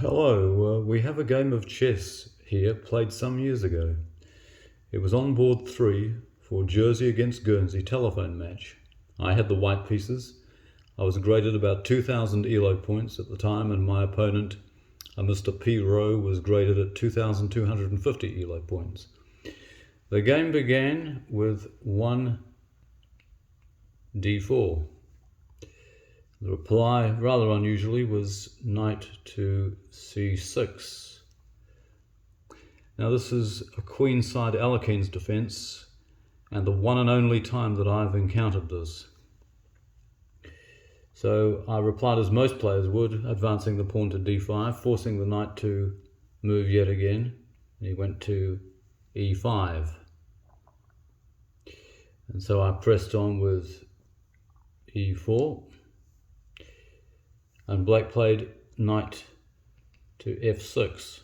Hello, we have a game of chess here played some years ago. It was on board 3 for Jersey against Guernsey telephone match. I had the white pieces. I was graded about 2,000 ELO points at the time, and my opponent, a Mr. P. Rowe, was graded at 2,250 ELO points. The game began with 1 d4. The reply, rather unusually, was knight to c6. Now this is a queenside Alekhines defense, and the one and only time that I've encountered this. So I replied as most players would, advancing the pawn to d5, forcing the knight to move yet again. And he went to e5. And so I pressed on with e4. And black played knight to f6.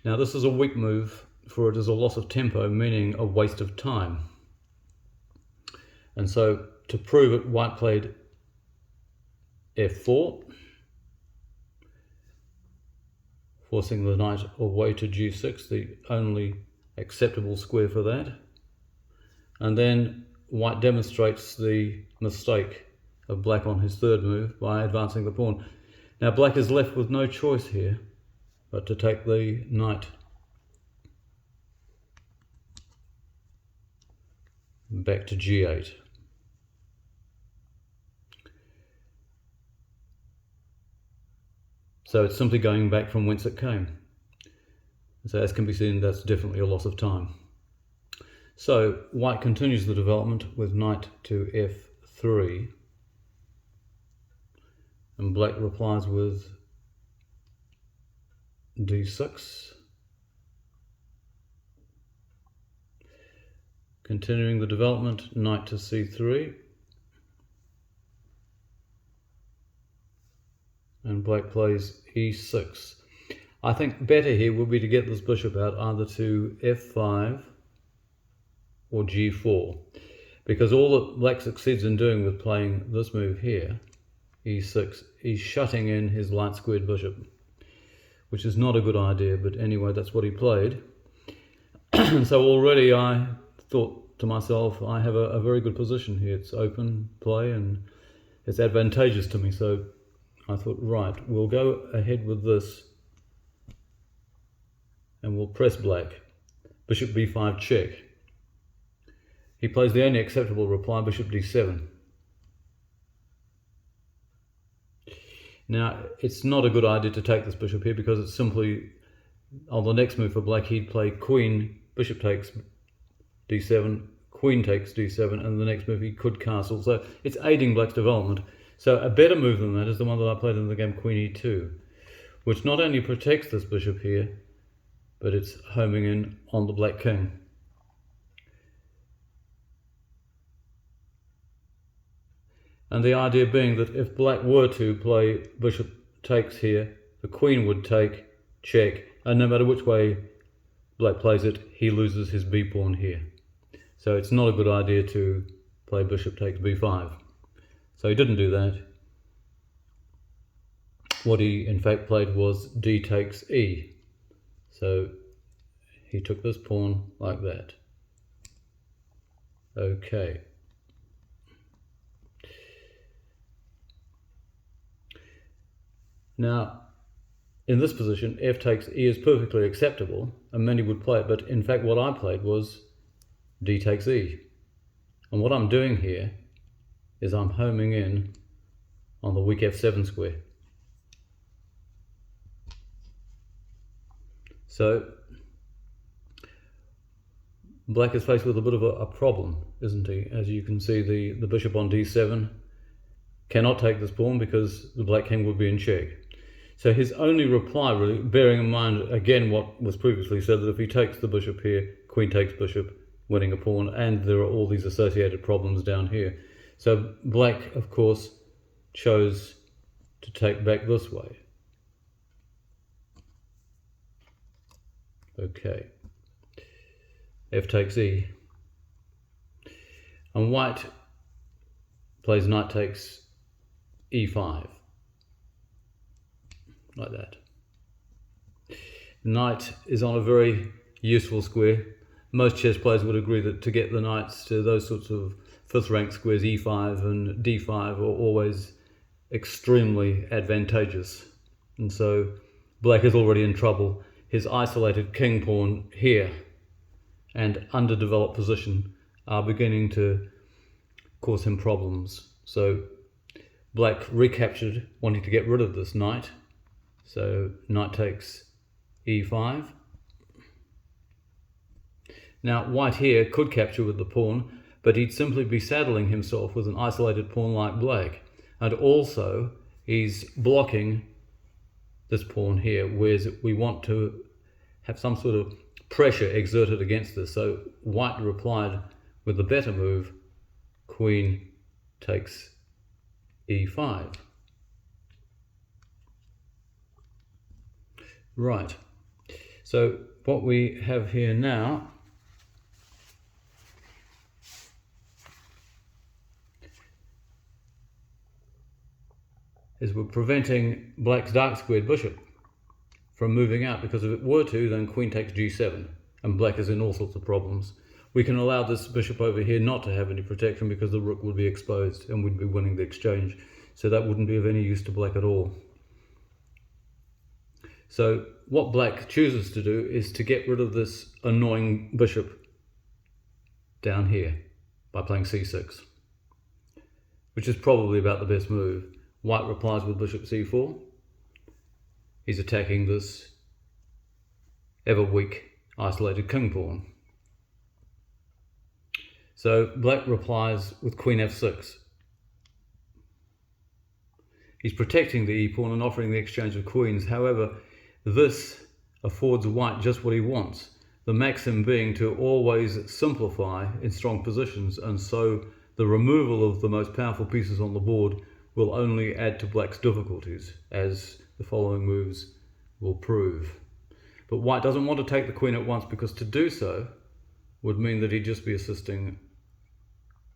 Now this is a weak move, for it is a loss of tempo, meaning a waste of time. And so to prove it, white played f4, forcing the knight away to g6, the only acceptable square for that. And then white demonstrates the mistake of black on his third move by advancing the pawn. Now black is left with no choice here but to take the knight back to g8. So it's simply going back from whence it came. So as can be seen, that's definitely a loss of time. So white continues the development with knight to f3. And black replies with d6. Continuing the development, knight to c3. And black plays e6. I think better here would be to get this bishop out either to f5 or g4. Because all that black succeeds in doing with playing this move here, e6, he's shutting in his light squared bishop, which is not a good idea, but anyway, that's what he played. So already I thought to myself, I have a very good position here. It's open play and it's advantageous to me. So I thought, right, we'll go ahead with this and we'll press black. Bishop b5 check. He plays the only acceptable reply, bishop d7. Now, it's not a good idea to take this bishop here because it's simply, on the next move for black, he'd play queen, bishop takes d7, queen takes d7, and the next move he could castle. So it's aiding black's development. So a better move than that is the one that I played in the game, queen e2, which not only protects this bishop here, but it's homing in on the black king. And the idea being that if black were to play bishop takes here, the queen would take, check, and no matter which way black plays it, he loses his b pawn here. So it's not a good idea to play bishop takes b5. So he didn't do that. What he in fact played was d takes e. So he took this pawn like that. Okay. Now, in this position, f takes e is perfectly acceptable, and many would play it, but in fact what I played was d takes e. And what I'm doing here is I'm homing in on the weak f7 square. So, black is faced with a bit of a problem, isn't he? As you can see, the bishop on d7 cannot take this pawn because the black king would be in check. So his only reply, really, bearing in mind again what was previously said, that if he takes the bishop here, queen takes bishop, winning a pawn, and there are all these associated problems down here. So black, of course, chose to take back this way. Okay. F takes e. And white plays knight takes e5. like that. Knight is on a very useful square. Most chess players would agree that to get the knights to those sorts of fifth rank squares, e5 and d5, are always extremely advantageous. And so black is already in trouble. His isolated king pawn here and underdeveloped position are beginning to cause him problems. So black recaptured, wanting to get rid of this knight. So knight takes e5. Now white here could capture with the pawn, but he'd simply be saddling himself with an isolated pawn like black. And also he's blocking this pawn here, whereas we want to have some sort of pressure exerted against this. So white replied with the better move, queen takes e5. Right, so what we have here now is we're preventing black's dark squared bishop from moving out, because if it were to, then queen takes g7 and black is in all sorts of problems. We can allow this bishop over here not to have any protection because the rook would be exposed and we'd be winning the exchange, so that wouldn't be of any use to black at all. So what black chooses to do is to get rid of this annoying bishop down here by playing c6, which is probably about the best move. White replies with bishop c4. He's attacking this ever weak isolated king pawn. So black replies with queen f6. He's protecting the e-pawn and offering the exchange of queens. However, this affords white just what he wants, the maxim being to always simplify in strong positions, and so the removal of the most powerful pieces on the board will only add to black's difficulties, as the following moves will prove. But white doesn't want to take the queen at once, because to do so would mean that he'd just be assisting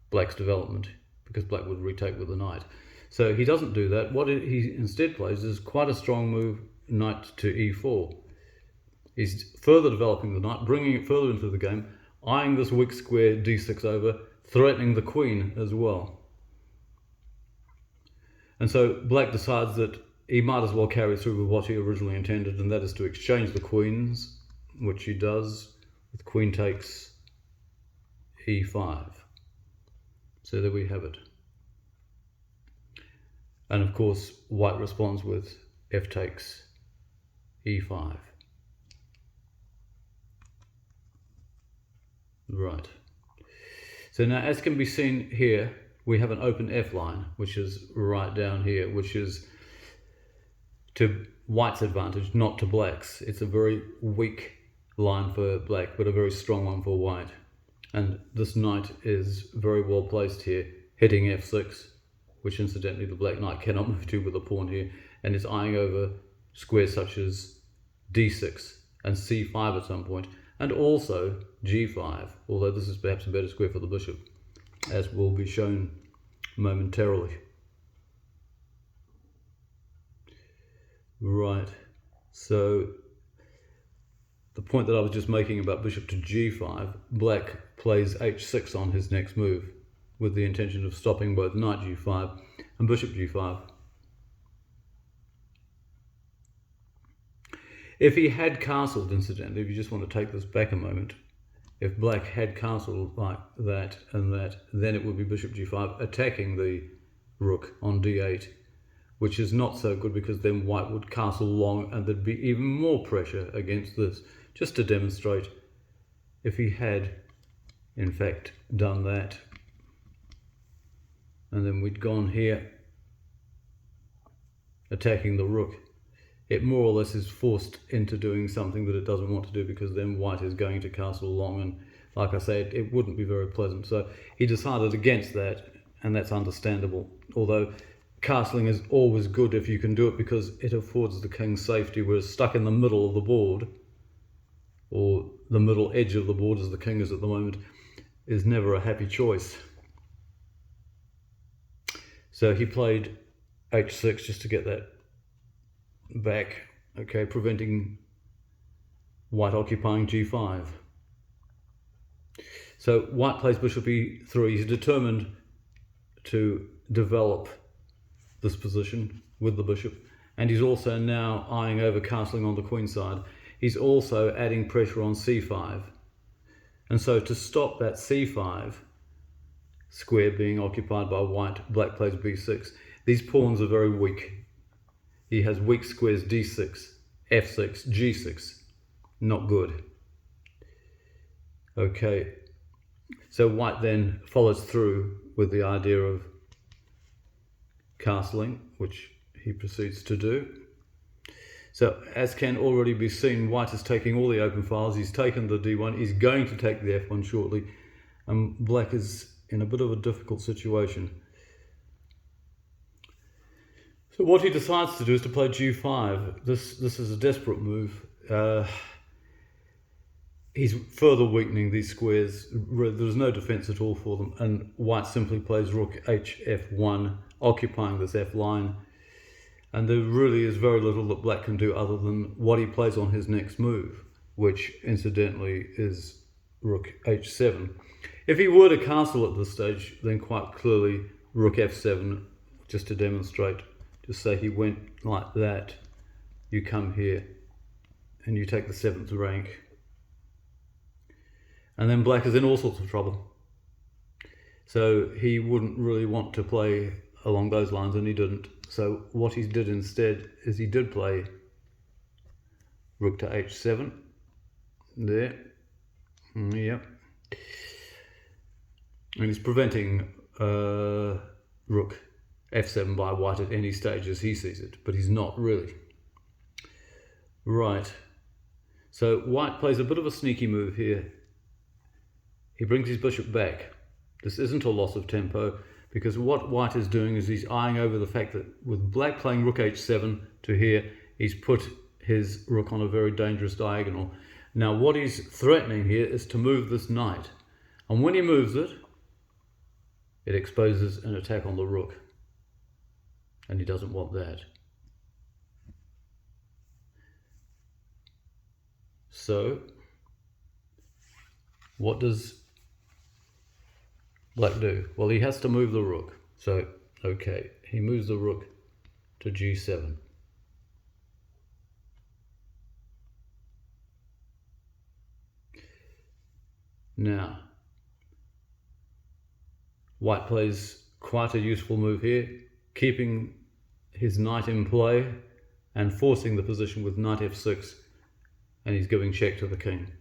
black's development, because black would retake with the knight. So he doesn't do that. What he instead plays is quite a strong move, knight to e4. He's further developing the knight, bringing it further into the game, eyeing this weak square d6 over, threatening the queen as well. And so black decides that he might as well carry through with what he originally intended, and that is to exchange the queens, which he does with queen takes e5. So there we have it. And of course, white responds with f takes e5. Right. So now, as can be seen here, we have an open f line, which is right down here, which is to white's advantage, not to black's. It's a very weak line for black, but a very strong one for white. And this knight is very well placed here, hitting f6, which incidentally the black knight cannot move to with a pawn here, and is eyeing over squares such as d6 and c5 at some point, and also g5, although this is perhaps a better square for the bishop, as will be shown momentarily. Right, so the point that I was just making about bishop to g5, black plays h6 on his next move with the intention of stopping both knight g5 and bishop g5. If he had castled, incidentally, if you just want to take this back a moment, if black had castled like that and that, then it would be bishop g5 attacking the rook on d8, which is not so good, because then white would castle long and there'd be even more pressure against this. Just to demonstrate, if he had in fact done that, and then we'd gone here attacking the rook, it more or less is forced into doing something that it doesn't want to do, because then white is going to castle long, and like I said, it wouldn't be very pleasant. So he decided against that, and that's understandable, although castling is always good if you can do it, because it affords the king safety, whereas stuck in the middle of the board, or the middle edge of the board as the king is at the moment, is never a happy choice. So he played h6 just to get that back, okay, preventing white occupying g5. So white plays bishop e3. He's determined to develop this position with the bishop, and he's also now eyeing over castling on the queen side. He's also adding pressure on c5, and so to stop that c5 square being occupied by white, black plays b6. These pawns are very weak. He has weak squares d6, f6, g6. Not good. Okay, so white then follows through with the idea of castling, which he proceeds to do. So as can already be seen, white is taking all the open files. He's taken the d1, he's going to take the f1 shortly, and black is in a bit of a difficult situation. So what he decides to do is to play g5. This is a desperate move. He's further weakening these squares. There's no defense at all for them, and white simply plays rook hf1, occupying this f line, and there really is very little that black can do other than what he plays on his next move, which incidentally is rook h7. If he were to castle at this stage, then quite clearly rook f7, just to demonstrate, just say he went like that, you come here and you take the 7th rank, and then black is in all sorts of trouble. So he wouldn't really want to play along those lines, and he didn't. So what he did instead is he did play rook to h7 there. Yep. And he's preventing rook f7 by white at any stage as he sees it, but he's not really. Right. So white plays a bit of a sneaky move here. He brings his bishop back. This isn't a loss of tempo, because what white is doing is he's eyeing over the fact that with black playing rook h7 to here, he's put his rook on a very dangerous diagonal. Now what he's threatening here is to move this knight, and when he moves it, it exposes an attack on the rook, and he doesn't want that. So what does black do? Well, he has to move the rook. So, okay, he moves the rook to g7. Now, white plays quite a useful move here, keeping his knight in play and forcing the position with knight f6, and he's giving check to the king.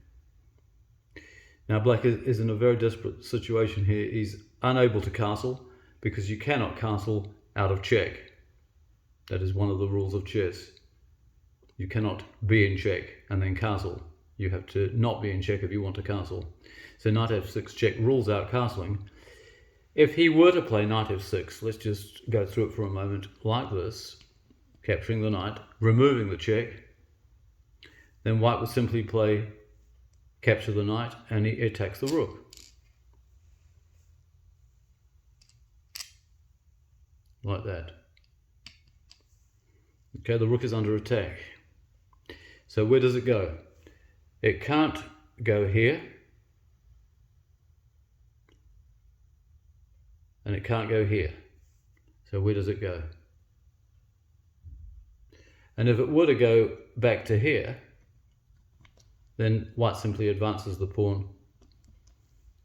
Now black is in a very desperate situation here. He's unable to castle because you cannot castle out of check. That is one of the rules of chess. You cannot be in check and then castle. You have to not be in check if you want to castle. So knight f6 check rules out castling. If he were to play knight f6, let's just go through it for a moment, like this, capturing the knight, removing the check, then white would simply play capture the knight, and he attacks the rook. Like that. Okay, the rook is under attack. So where does it go? It can't go here, and it can't go here. So where does it go? And if it were to go back to here, then white simply advances the pawn,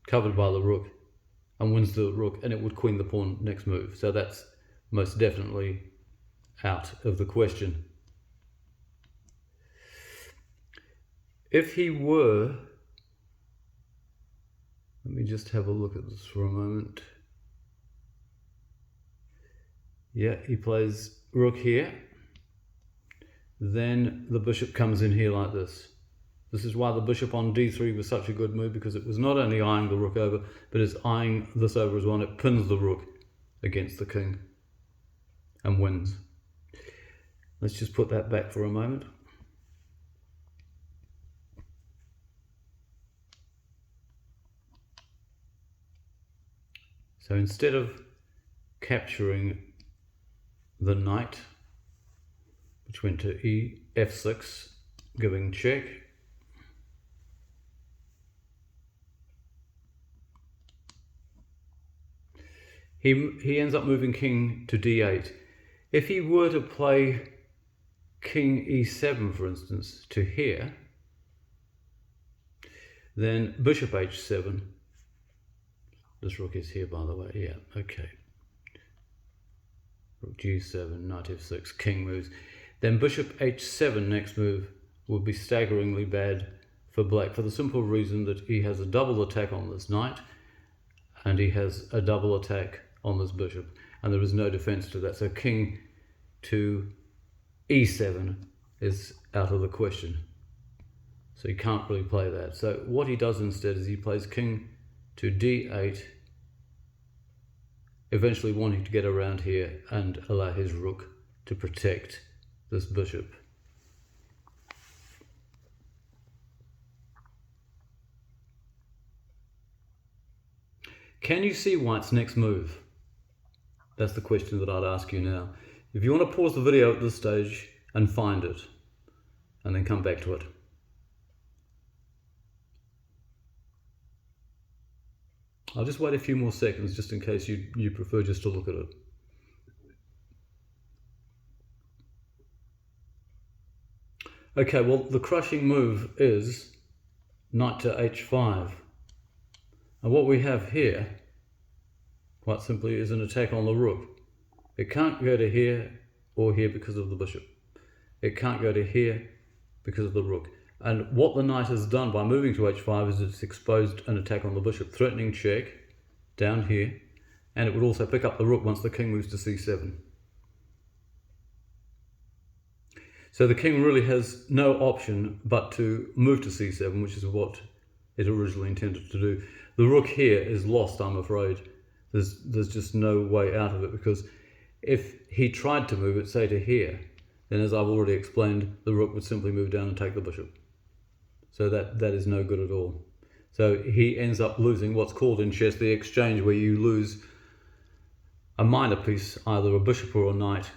covered by the rook, and wins the rook, and it would queen the pawn next move. So that's most definitely out of the question. If he were, let me just have a look at this for a moment. Yeah, he plays rook here. Then the bishop comes in here like this. This is why the bishop on d3 was such a good move, because it was not only eyeing the rook over, but it's eyeing this over as well. It pins the rook against the king and wins. Let's just put that back for a moment. So instead of capturing the knight which went to f6, giving check. He ends up moving king to d8. If he were to play king e7, for instance, to here, then bishop h7. This rook is here, by the way. Yeah, okay. Rook g7, knight f6, king moves. Then bishop h7 next move would be staggeringly bad for black, for the simple reason that he has a double attack on this knight and he has a double attack on this bishop, and there is no defense to that. So king to e7 is out of the question. So he can't really play that. So what he does instead is he plays king to d8, eventually wanting to get around here and allow his rook to protect this bishop. Can you see white's next move? That's the question that I'd ask you now. If you want to pause the video at this stage and find it, and then come back to it. I'll just wait a few more seconds just in case you prefer just to look at it. Okay, well, the crushing move is knight to h5. And what we have here, quite simply, is an attack on the rook. It can't go to here or here because of the bishop. It can't go to here because of the rook. And what the knight has done by moving to h5 is it's exposed an attack on the bishop, threatening check down here, and it would also pick up the rook once the king moves to c7. So the king really has no option but to move to c7, which is what it originally intended to do. The rook here is lost, I'm afraid. There's just no way out of it, because if he tried to move it, say to here, then as I've already explained, the rook would simply move down and take the bishop. So that is no good at all. So he ends up losing what's called in chess the exchange, where you lose a minor piece, either a bishop or a knight,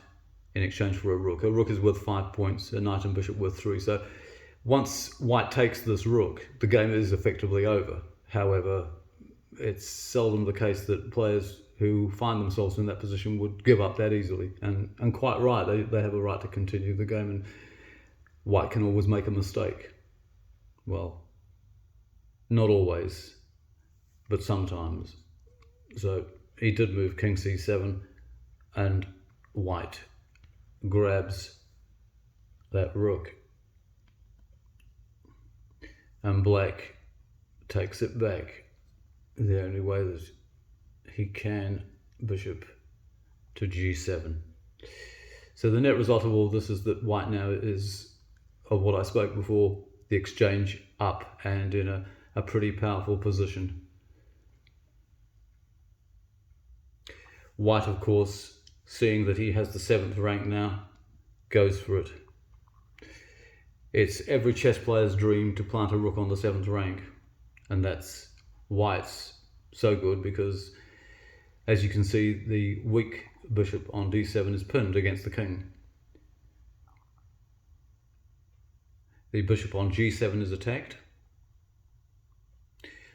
in exchange for a rook. A rook is worth 5 points, a knight and bishop worth 3. So once white takes this rook, the game is effectively over. However, it's seldom the case that players who find themselves in that position would give up that easily. And quite right, they have a right to continue the game, and white can always make a mistake. Well, not always, but sometimes. So he did move king c7, and white grabs that rook, and black takes it back the only way that he can, bishop to g7. So the net result of all this is that white now is, of what I spoke before, the exchange up and in a pretty powerful position. White, of course, seeing that he has the 7th rank now, goes for it. It's every chess player's dream to plant a rook on the 7th rank, and that's white's so good because, as you can see, the weak bishop on d7 is pinned against the king. The bishop on g7 is attacked.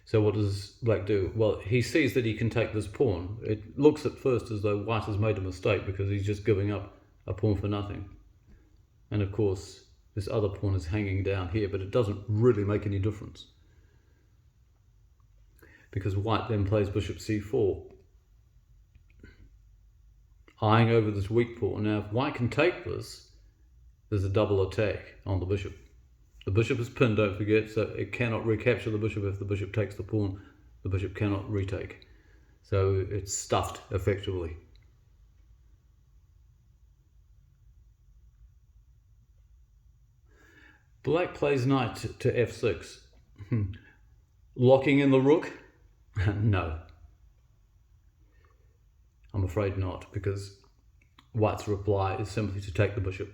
So what does black do? Well, he sees that he can take this pawn. It looks at first as though white has made a mistake because he's just giving up a pawn for nothing. And of course, this other pawn is hanging down here, but it doesn't really make any difference, because white then plays bishop c4, eyeing over this weak pawn. Now, if white can take this, there's a double attack on the bishop. The bishop is pinned, don't forget, so it cannot recapture the bishop. If the bishop takes the pawn, the bishop cannot retake. So it's stuffed, effectively. Black plays knight to f6. Locking in the rook? No. I'm afraid not, because white's reply is simply to take the bishop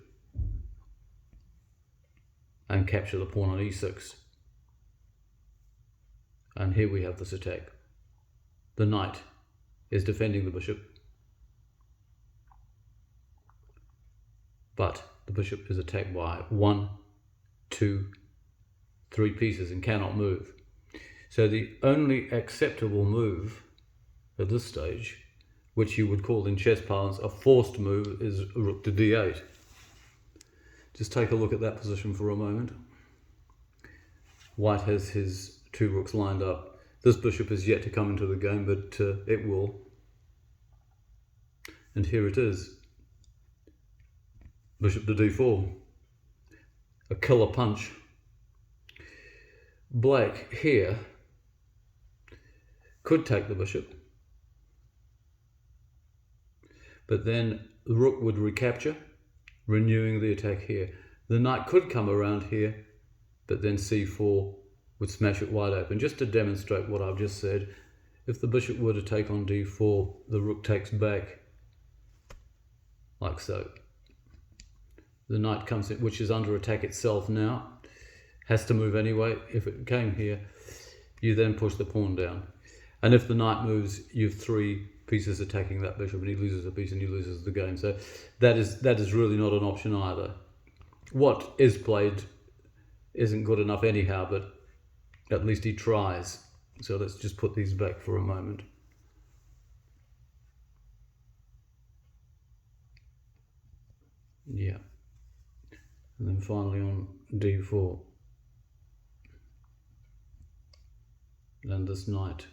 and capture the pawn on e6. And here we have this attack. The knight is defending the bishop, but the bishop is attacked by 1, 2, 3 pieces and cannot move. So the only acceptable move at this stage, which you would call in chess parlance a forced move, is rook to d8. Just take a look at that position for a moment. White has his 2 rooks lined up. This bishop is yet to come into the game, but it will. And here it is. Bishop to d4. A killer punch. Black here could take the bishop, but then the rook would recapture, renewing the attack here. The knight could come around here, but then c4 would smash it wide open. Just to demonstrate what I've just said, if the bishop were to take on d4, the rook takes back, like so. The knight comes in, which is under attack itself now, has to move anyway. If it came here, you then push the pawn down. And if the knight moves, you have 3 pieces attacking that bishop, and he loses a piece and he loses the game. So that is really not an option either. What is played isn't good enough anyhow, but at least he tries. So let's just put these back for a moment. Yeah. And then finally on d4. And this knight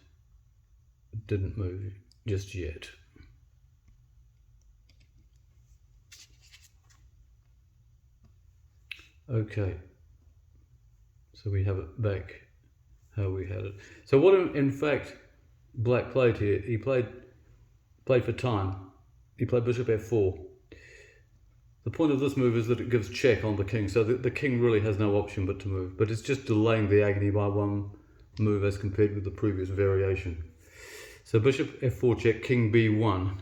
didn't move just yet. Okay, so we have it back how we had it. So what in fact Black played here, he played for time. He played bishop f4. The point of this move is that it gives check on the king, so the king really has no option but to move, but it's just delaying the agony by 1 move as compared with the previous variation. So bishop f4 check, king b1.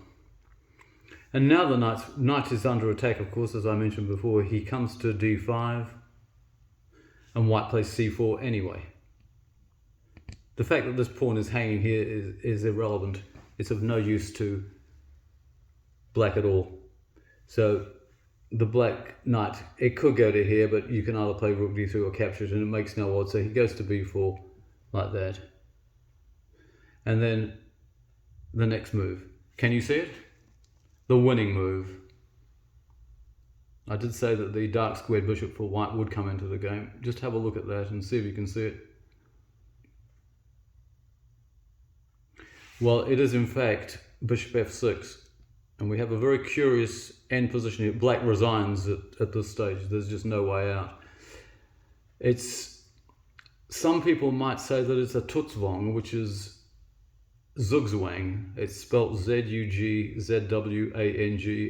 And now the knight is under attack, of course, as I mentioned before. He comes to d5, and white plays c4 anyway. The fact that this pawn is hanging here is irrelevant. It's of no use to black at all. So the black knight, it could go to here, but you can either play rook d3 or capture it, and it makes no odds. So he goes to b4 like that. And then the next move. Can you see it? The winning move. I did say that the dark squared bishop for white would come into the game. Just have a look at that and see if you can see it. Well, it is in fact bishop f6. And we have a very curious end position here. Black resigns at this stage. There's just no way out. Some people might say that it's a Tutzwang, which is Zugzwang. It's spelt Z-U-G-Z-W-A-N-G,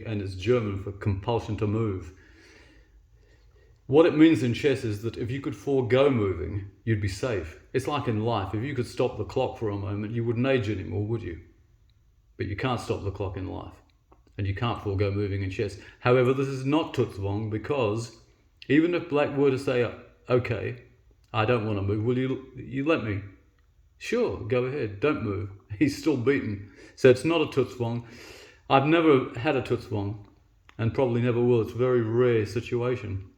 and it's German for compulsion to move. What it means in chess is that if you could forego moving, you'd be safe. It's like in life. If you could stop the clock for a moment, you wouldn't age anymore, would you? But you can't stop the clock in life. And you can't forego moving in chess. However, this is not Tutzwang, because even if black were to say, okay, I don't want to move, will you let me? Sure, go ahead, don't move. He's still beaten. So it's not a Tutzwang. I've never had a Tutzwang, and probably never will. It's a very rare situation.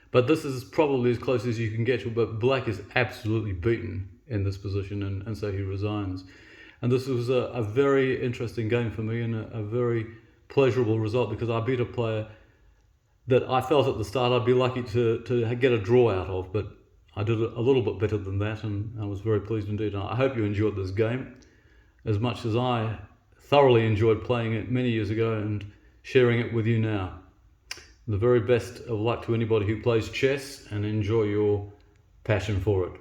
But this is probably as close as you can get to it, but black is absolutely beaten in this position, and so he resigns. And this was a very interesting game for me, and a very pleasurable result, because I beat a player that I felt at the start I'd be lucky to get a draw out of, but I did a little bit better than that, and I was very pleased indeed. And I hope you enjoyed this game as much as I thoroughly enjoyed playing it many years ago and sharing it with you now. The very best of luck to anybody who plays chess, and enjoy your passion for it.